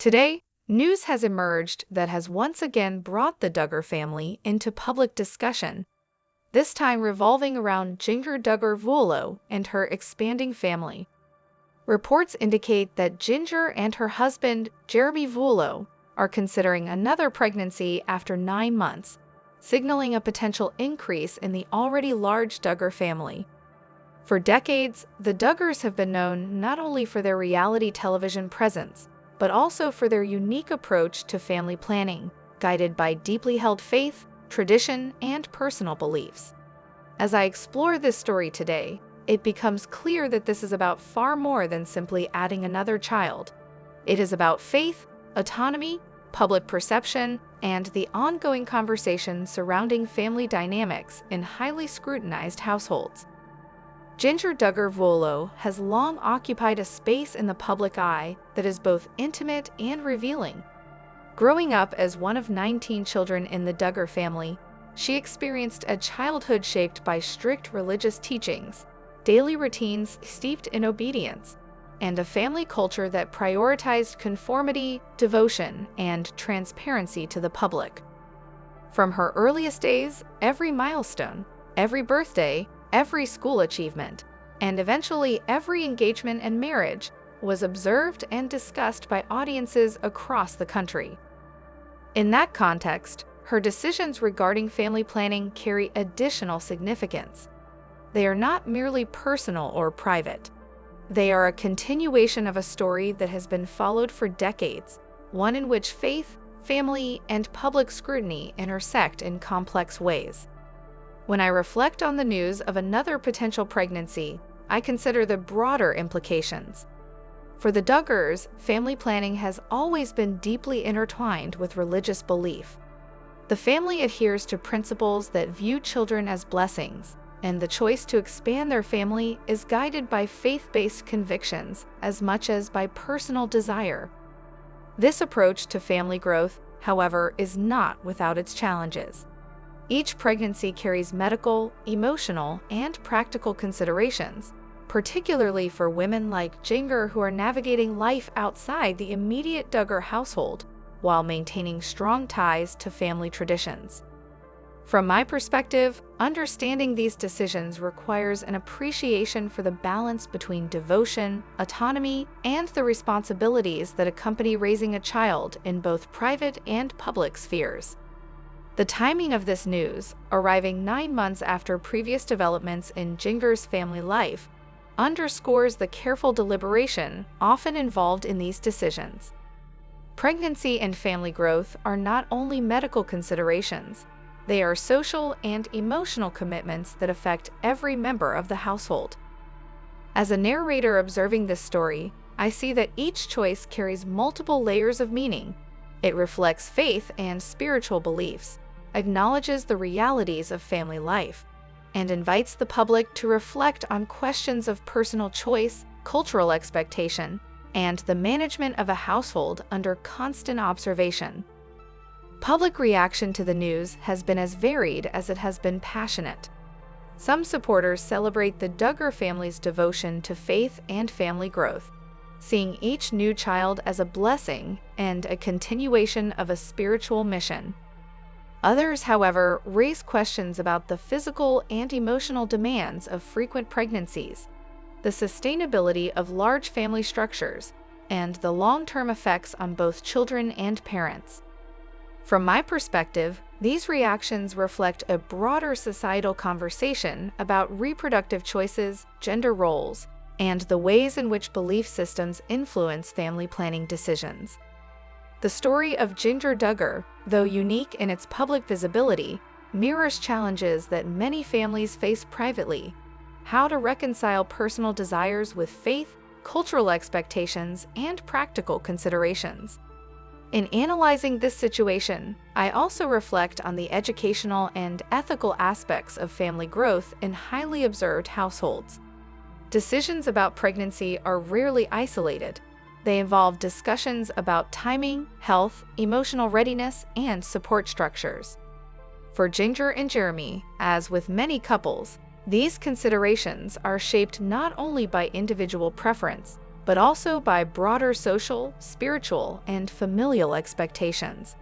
Today, news has emerged that has once again brought the Duggar family into public discussion, this time revolving around Jinger Duggar and her expanding family. Reports indicate that Jinger and her husband, Jeremy Vuolo, are considering another pregnancy after 9 months, signaling a potential increase in the already large Duggar family. For decades, the Duggars have been known not only for their reality television presence, but also for their unique approach to family planning, guided by deeply held faith, tradition, and personal beliefs. As I explore this story today, it becomes clear that this is about far more than simply adding another child. It is about faith, autonomy, public perception, and the ongoing conversation surrounding family dynamics in highly scrutinized households. Jinger Duggar has long occupied a space in the public eye that is both intimate and revealing. Growing up as one of 19 children in the Duggar family, she experienced a childhood shaped by strict religious teachings, daily routines steeped in obedience, and a family culture that prioritized conformity, devotion, and transparency to the public. From her earliest days, every milestone, every birthday, every school achievement, and eventually every engagement and marriage was observed and discussed by audiences across the country. In that context, her decisions regarding family planning carry additional significance. They are not merely personal or private. They are a continuation of a story that has been followed for decades, one in which faith, family, and public scrutiny intersect in complex ways. When I reflect on the news of another potential pregnancy, I consider the broader implications. For the Duggars, family planning has always been deeply intertwined with religious belief. The family adheres to principles that view children as blessings, and the choice to expand their family is guided by faith-based convictions as much as by personal desire. This approach to family growth, however, is not without its challenges. Each pregnancy carries medical, emotional, and practical considerations, particularly for women like Jinger who are navigating life outside the immediate Duggar household while maintaining strong ties to family traditions. From my perspective, understanding these decisions requires an appreciation for the balance between devotion, autonomy, and the responsibilities that accompany raising a child in both private and public spheres. The timing of this news, arriving 9 months after previous developments in Jinger's family life, underscores the careful deliberation often involved in these decisions. Pregnancy and family growth are not only medical considerations, they are social and emotional commitments that affect every member of the household. As a narrator observing this story, I see that each choice carries multiple layers of meaning. It reflects faith and spiritual beliefs, acknowledges the realities of family life, and invites the public to reflect on questions of personal choice, cultural expectation, and the management of a household under constant observation. Public reaction to the news has been as varied as it has been passionate. Some supporters celebrate the Duggar family's devotion to faith and family growth, seeing each new child as a blessing and a continuation of a spiritual mission. Others, however, raise questions about the physical and emotional demands of frequent pregnancies, the sustainability of large family structures, and the long-term effects on both children and parents. From my perspective, these reactions reflect a broader societal conversation about reproductive choices, gender roles, and the ways in which belief systems influence family planning decisions. The story of Jinger Duggar, though unique in its public visibility, mirrors challenges that many families face privately: how to reconcile personal desires with faith, cultural expectations, and practical considerations. In analyzing this situation, I also reflect on the educational and ethical aspects of family growth in highly observed households. Decisions about pregnancy are rarely isolated. They involve discussions about timing, health, emotional readiness, and support structures. For Jinger and Jeremy, as with many couples, these considerations are shaped not only by individual preference, but also by broader social, spiritual, and familial expectations.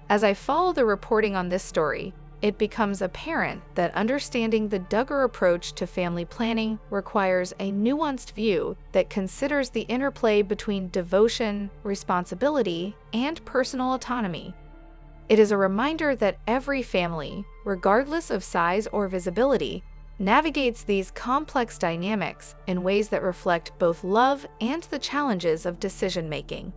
As I follow the reporting on this story, it becomes apparent that understanding the Duggar approach to family planning requires a nuanced view that considers the interplay between devotion, responsibility, and personal autonomy. It is a reminder that every family, regardless of size or visibility, navigates these complex dynamics in ways that reflect both love and the challenges of decision-making.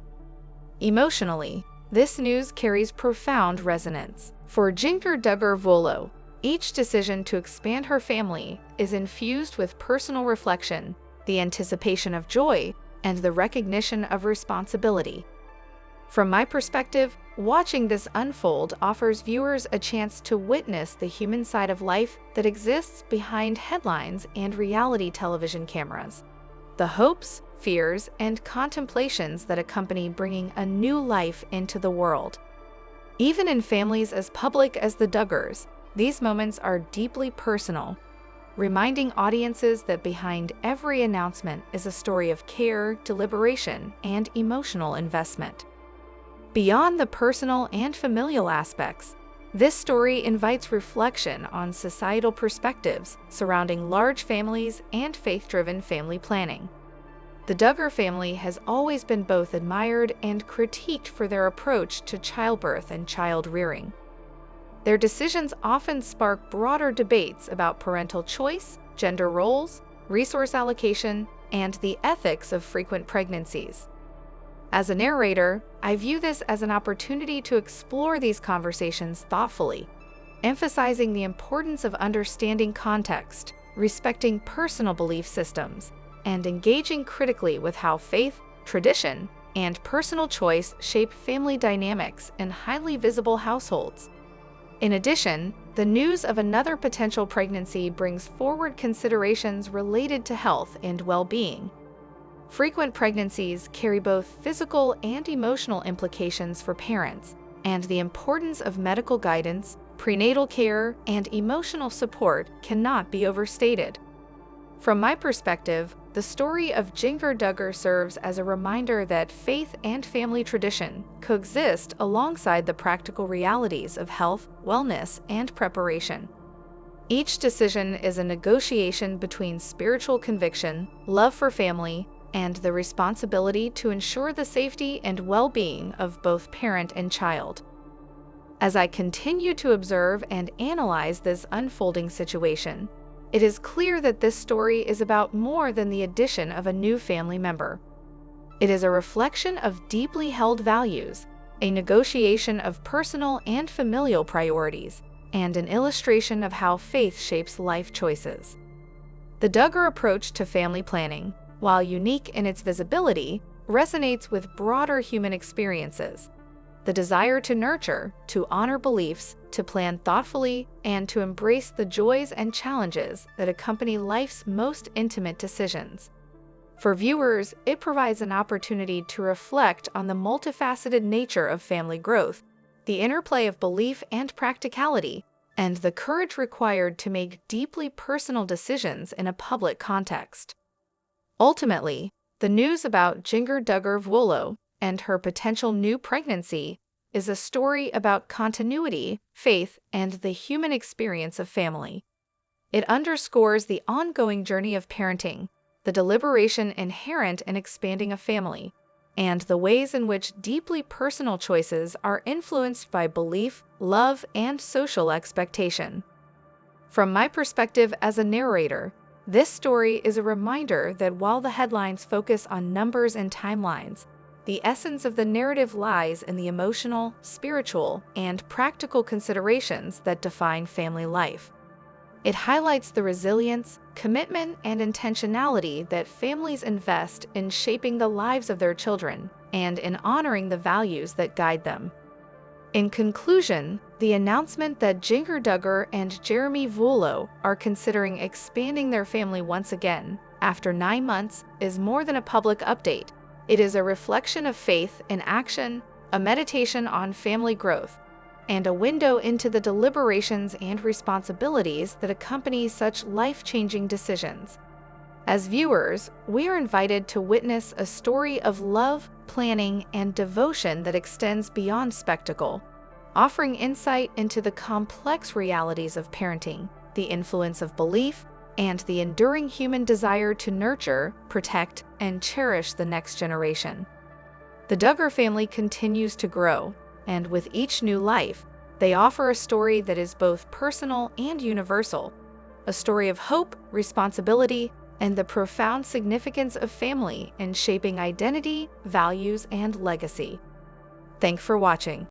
Emotionally, this news carries profound resonance. For Jinger Duggar, each decision to expand her family is infused with personal reflection, the anticipation of joy, and the recognition of responsibility. From my perspective, watching this unfold offers viewers a chance to witness the human side of life that exists behind headlines and reality television cameras. The hopes, fears, and contemplations that accompany bringing a new life into the world. Even in families as public as the Duggars, these moments are deeply personal, reminding audiences that behind every announcement is a story of care, deliberation, and emotional investment. Beyond the personal and familial aspects, this story invites reflection on societal perspectives surrounding large families and faith-driven family planning. The Duggar family has always been both admired and critiqued for their approach to childbirth and child-rearing. Their decisions often spark broader debates about parental choice, gender roles, resource allocation, and the ethics of frequent pregnancies. As a narrator, I view this as an opportunity to explore these conversations thoughtfully, emphasizing the importance of understanding context, respecting personal belief systems, and engaging critically with how faith, tradition, and personal choice shape family dynamics in highly visible households. In addition, the news of another potential pregnancy brings forward considerations related to health and well-being. Frequent pregnancies carry both physical and emotional implications for parents, and the importance of medical guidance, prenatal care, and emotional support cannot be overstated. From my perspective, the story of Jinger Duggar serves as a reminder that faith and family tradition coexist alongside the practical realities of health, wellness, and preparation. Each decision is a negotiation between spiritual conviction, love for family, and the responsibility to ensure the safety and well-being of both parent and child. As I continue to observe and analyze this unfolding situation, it is clear that this story is about more than the addition of a new family member. It is a reflection of deeply held values, a negotiation of personal and familial priorities, and an illustration of how faith shapes life choices. The Duggar approach to family planning, while unique in its visibility, resonates with broader human experiences. The desire to nurture, to honor beliefs, to plan thoughtfully, and to embrace the joys and challenges that accompany life's most intimate decisions. For viewers, it provides an opportunity to reflect on the multifaceted nature of family growth, the interplay of belief and practicality, and the courage required to make deeply personal decisions in a public context. Ultimately, the news about Jinger Duggar and her potential new pregnancy is a story about continuity, faith, and the human experience of family. It underscores the ongoing journey of parenting, the deliberation inherent in expanding a family, and the ways in which deeply personal choices are influenced by belief, love, and social expectation. From my perspective as a narrator, this story is a reminder that while the headlines focus on numbers and timelines, the essence of the narrative lies in the emotional, spiritual, and practical considerations that define family life. It highlights the resilience, commitment, and intentionality that families invest in shaping the lives of their children and in honoring the values that guide them. In conclusion, the announcement that Jinger Duggar and Jeremy Vuolo are considering expanding their family once again, after 9 months, is more than a public update. It is a reflection of faith in action, a meditation on family growth, and a window into the deliberations and responsibilities that accompany such life-changing decisions. As viewers, we are invited to witness a story of love, planning, and devotion that extends beyond spectacle, offering insight into the complex realities of parenting, the influence of belief, and the enduring human desire to nurture, protect, and cherish the next generation. The Duggar family continues to grow, and with each new life, they offer a story that is both personal and universal, a story of hope, responsibility, and the profound significance of family in shaping identity, values, and legacy. Thanks for watching.